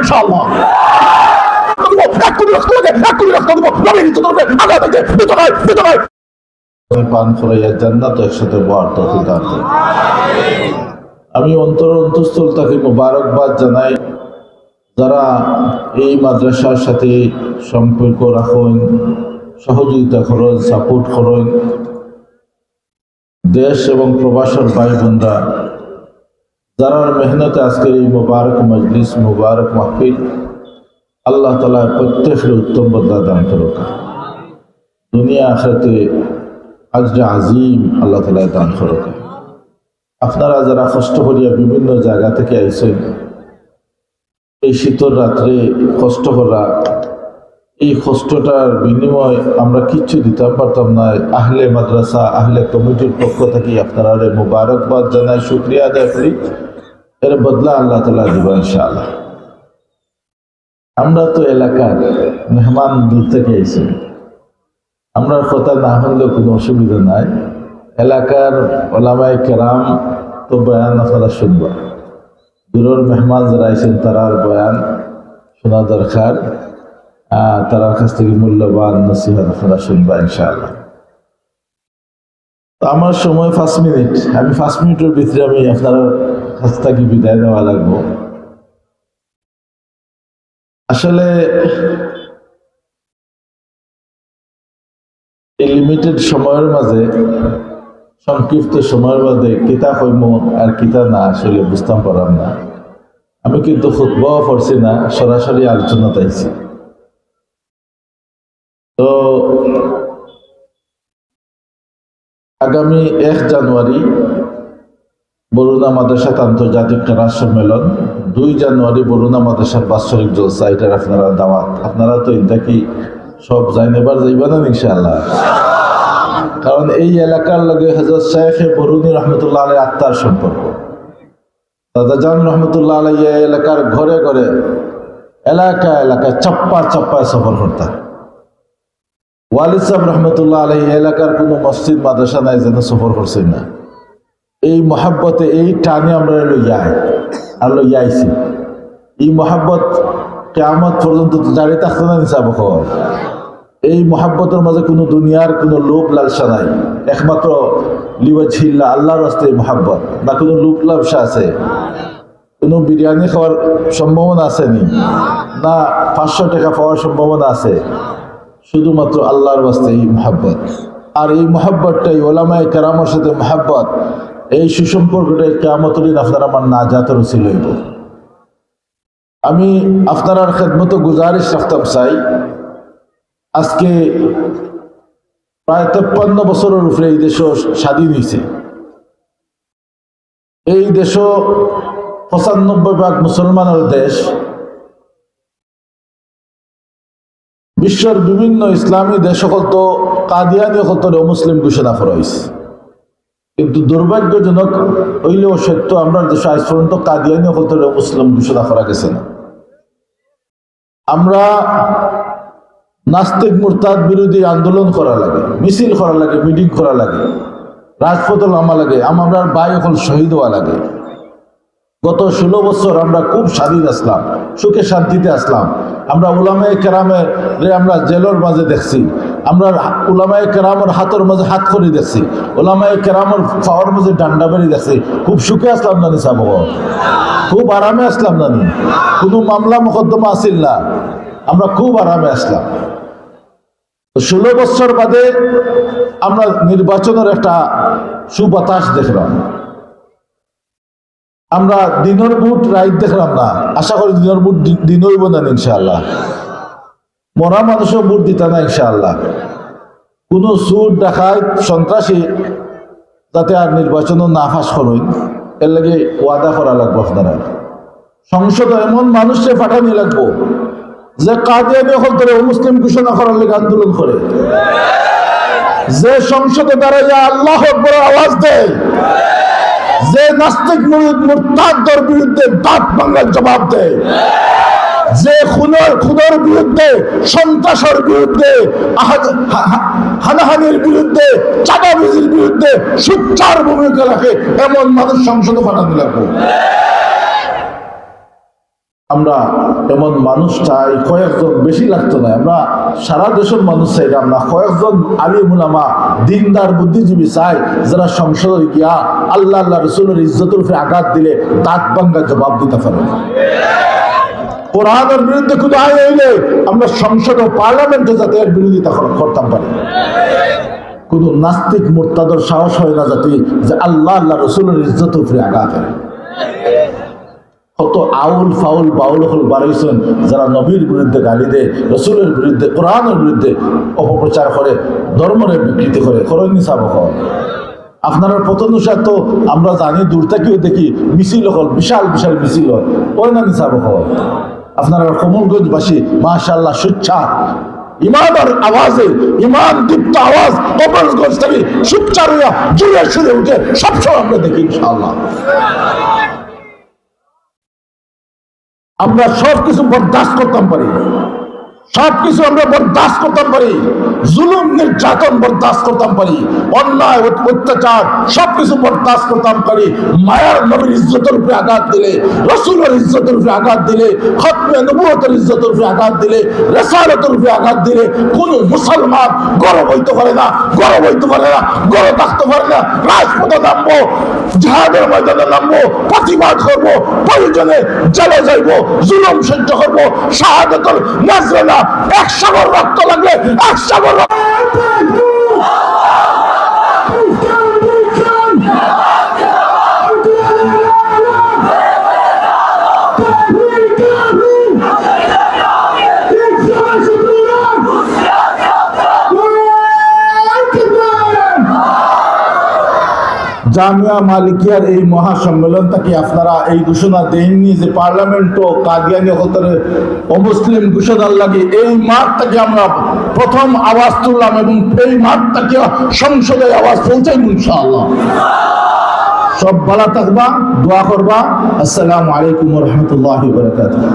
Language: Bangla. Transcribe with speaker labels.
Speaker 1: ইনশাআল্লাহ। পান ফুরাইয়া জান্নাত একসাথে বহার তৌফিক দান করুন। আমি অন্তঃস্থল তাকে মোবারকবাদ জানাই যারা এই মাদ্রাসার সাথে সম্পর্ক রাখেন, সহযোগিতা করেন, সাপোর্ট করেন। দেশ এবং প্রবাসের ভাই বোনরা যারা মেহনতে আজকের এই মুবারক মজলিস, মুবারক মাহফিল, আল্লাহ তাআলা প্রত্যেকের উত্তম বদলা দান করুক। দুনিয়া আখিরাতে আজরে আজিম আল্লাহ তাআলা দান করুক। আপনারা যারা কষ্ট করিয়া বিভিন্ন জায়গা থেকে আইছেন, এই শীতল রাত্রে কষ্ট করা, এই কষ্টটার বিনিময় আমরা কিচ্ছু দিতে পারতাম না। আহলে মাদ্রাসা, আহলে কমিটির পক্ষ থেকে আপনারা মুবারকবাদ জানাই, শুকরিয়া আদায় করি। এর বদলা আল্লাহ তাআলা দিবেন ইনশাআল্লাহ। আমরা তো এলাকার মেহমান, দূর থেকে আইছি, আমরা কথা না হলেও কোনো অসুবিধা নাই। এলাকার ওলামায়ে কেরাম তো বয়ান আপনারা শুনবা, দূরের মেহমান যারা আইছেন তারার বয়ান শোনা দরকার। তার কাছ থেকে মূল্যবান নসিহত আপনারা শুনবা ইনশাআল্লাহ। তো আমার সময় 5 মিনিট, আমি 5 মিনিটের ভিতরে আমি আপনার কাছ থেকে বিদায় নেওয়া লাগবো। আসলে এই লিমিটেড সময়ের মাঝে, সংক্ষিপ্ত সময়ের মাঝে কিতা কইম আর কিতা না আসলে বুঝতাম পারলাম না। আমি কিন্তু খুতবাও পড়ছি না, সরাসরি আলোচনা চাইছি। তো আগামী 1 জানুয়ারি বরুণা মাদ্রাসাত আন্তর্জাতিক কেরাত সম্মেলন, 2 জানুয়ারি বরুণা মাদ্রাসার বাৎসরিক জলসা, এটার আপনারা দাওয়াত। আপনারা তো এটা কি সব এবার যাইবা না ইনশাআল্লাহ? কারণ এই এলাকার লগে হযরত শেখ বরুনি রহমতুল্লাহ আলাইহি আত্মার সম্পর্ক। দাদাজান রহমতুল্লাহ আলাইহি এই এলাকার ঘরে ঘরে, এলাকায় চাপ্পায় সফর করতেন। ওয়ালিদ সাহেব রহমতুল্লাহ আলাইহি এলাকার কোনো মসজিদ মাদ্রাসা নাই যেন সফর করছেন না। এই মহাব্বতে, এই টানে আমরা লইয়াইছি। এই মহাব্বত কিয়ামত পর্যন্ত জারি থাকতে না নিসাব। এই মহাব্বতের মাঝে কোনো দুনিয়ার কোনো লোভ লালসা নাই, একমাত্র লিওয়াজহিল্লাহ, আল্লাহর রাস্তায় মহাব্বত। না কোনো লোভ লালসা আছে? কোনো বিরিয়ানি খাওয়ার সম্ভাবনা আসেনি, না 500 টাকা পাওয়ার সম্ভাবনা আছে? শুধুমাত্র আল্লাহর রাস্তায় এই মহাব্বত। আর এই মহাব্বতটাই ওলামায়ে কেরামের সাথে মহাব্বত, এই সুসম্পর্কটাই কিয়ামতের দিন আপনারা আমার নাজাতের ওসিলা হইব। আমি আপনার খেদমতে গুজারিশ রাখতাম চাই, আজকে প্রায় 53 বছরের উপরে এই দেশ স্বাধীন হয়েছে। এই দেশ 95% মুসলমানের দেশ। বিশ্বের বিভিন্ন ইসলামী দেশ সকল তো কাদিয়ানি সকল মুসলিম ঘোষণা করা হয়েছে, কিন্তু দুর্ভাগ্যজনক হইলেও সত্য, আমরা দেশে আজ পর্যন্ত কাদিয়ানি সকল মুসলিম ঘোষণা করা গেছে না। আমরা নাস্তিক মুরতাদ বিরোধী আন্দোলন করা লাগে, মিছিল করা লাগে, মিটিং করা লাগে, রাজপথে নামা লাগে, আমরা ভাই এখন শহীদ হওয়া লাগে। গত 16 বছর আমরা খুব স্বাধীন আসলাম, সুখে শান্তিতে আসলাম। আমরা উলামায়ে কেরামের আমরা জেলের মাঝে দেখছি, আমরা উলামায়ে কেরামের হাতের মাঝে হাত করি দেখছি, উলামায়ে কেরামের পাওয়ার মাঝে ডান্ডা বেরি দেখছি। খুব সুখে আসলাম না নিসাব, খুব আরামে আসলাম না, কোনো মামলা মোকদ্দমা আসিল না, আমরা খুব আরামে আসলাম। 16 বছর বাদে আমরা নির্বাচনের একটা সুবাতাস দেখলাম। আমরা দিনের বুট রাইট দেখলাম না, আশা করি দিনের বুট দিন হইব না ইনশাআল্লাহ। মরা মানুষও বুট দিতা না ইনশাআল্লাহ। কোনো সুর ডাকাত সন্ত্রাসী যাতে আর নির্বাচন না ফাঁস করেন, এর লাগে ওয়াদা করা লাগবো। আপনারা সংসদে এমন মানুষকে পাঠানি লাগবো যে কাদিয়ানি হল মুসলিম ঘোষণা করার লেগে আন্দোলন করে, যে সংসদে দাঁড়াইয়া আল্লাহু আকবার আওয়াজ দেয়, যে নাস্তিক মুরতাদদের বিরুদ্ধে দাঁত ভাঙার জবাব দেয়, যে খুনের বিরুদ্ধে, সন্ত্রাসের বিরুদ্ধে, হানাহানির বিরুদ্ধে, চাঁদাবাজির বিরুদ্ধে সোচ্চার ভূমিকা রাখে, এমন মানুষ সংসদে পাঠাতে লাগবে। আমরা এমন মানুষ চাই, কয়েকজন, বেশি লাগতো না, আমরা সারা দেশের মানুষ চাইলাম না, কয়েকজন আলিম উলামা দিনদার বুদ্ধিজীবী চাই যারা সংসদে গিয়া আল্লাহ আল্লাহ রসুলের ইজ্জতের উপরে আঘাত দিলে দাঁত ভাঙ্গা জবাব দিতে পারে। কোরআনের বিরুদ্ধে কোনো আইন হইলে আমরা সংসদ ও পার্লামেন্টে যাতে এর বিরোধিতা করতাম পারি। কোনো নাস্তিক মুরতাদের সাহস হয় না যাতে যে আল্লাহ আল্লাহ রসুলের ইজ্জতের উপরে আঘাত হয়। কত আউল ফাউল বাউল হল বাড়াইছেন যারা নবীর বিরুদ্ধে গালি দেয়, রসুলের বিরুদ্ধে, কোরআনের বিরুদ্ধে অপপ্রচার করে, ধর্মের বিকৃতি করে, করণী সাবক। আপনার প্রতনুষা তো আমরা জানি, দূর থেকেও দেখি মিছিল হল, বিশাল বিশাল মিছিল হয়, ওই না নিসাবক হয়। আপনারা কমলগঞ্জবাসী মাশাআল্লাহ সুচ্চার ইমানের আওয়াজে, ইমান দীপ্ত আওয়াজ কমলগঞ্জ থেকে সুচ্চার হইয়া জুড়ে সুরে উঠে সবসময় আমরা দেখি ইনশাআল্লাহ। আমরা সবকিছু বরদাস্ত করতাম পারি, সবকিছু আমরা বরদাস্ত করতাম পারি, জুলুম নির্যাতন বরদাস্ত করতাম পারি, অন্যায় অত্যাচার সবকিছু বরদাস্ত করতাম পারি। মায়ার নবীর ইজ্জতের উপরে আঘাত দিলে, রসুলের ইজ্জতের উপরে আঘাত দিলে, খতমে নবুয়তের ইজ্জতের উপরে আঘাত দিলে, রিসালাতের উপরে আঘাত দিলে কোন মুসলমান গর্ব হইতে পারে না, গর্ব হইতে পারে না, গর্ব থাকতে পারে না। রাজপথে নামবো, জিহাদের ময়দানে নামবো, প্রতিবাদ করবো, প্রয়োজনে জেলে যাইবো, জুলুম সহ্য করবো, শাহাদাতের নাজরানা, এক সাগর রক্ত লাগলে এক সাগর জামিয়া মালিকিয়ার এই মহাসম্মেলন থেকে আপনারা এই ঘোষণা দেননি যে পার্লামেন্ট ও কাদিয়ানি হতরে অমুসলিম ঘোষণার লাগে এই মাঠ থেকে আমরা প্রথম আওয়াজ তুললাম এবং এই মাঠ থেকে সংসদে আওয়াজ পৌঁছাই ইনশাআল্লাহ। সব ভালো থাকবা, দোয়া করবা। আসসালামু আলাইকুম ওয়া রাহমাতুল্লাহি ওয়া বারাকাতুহু।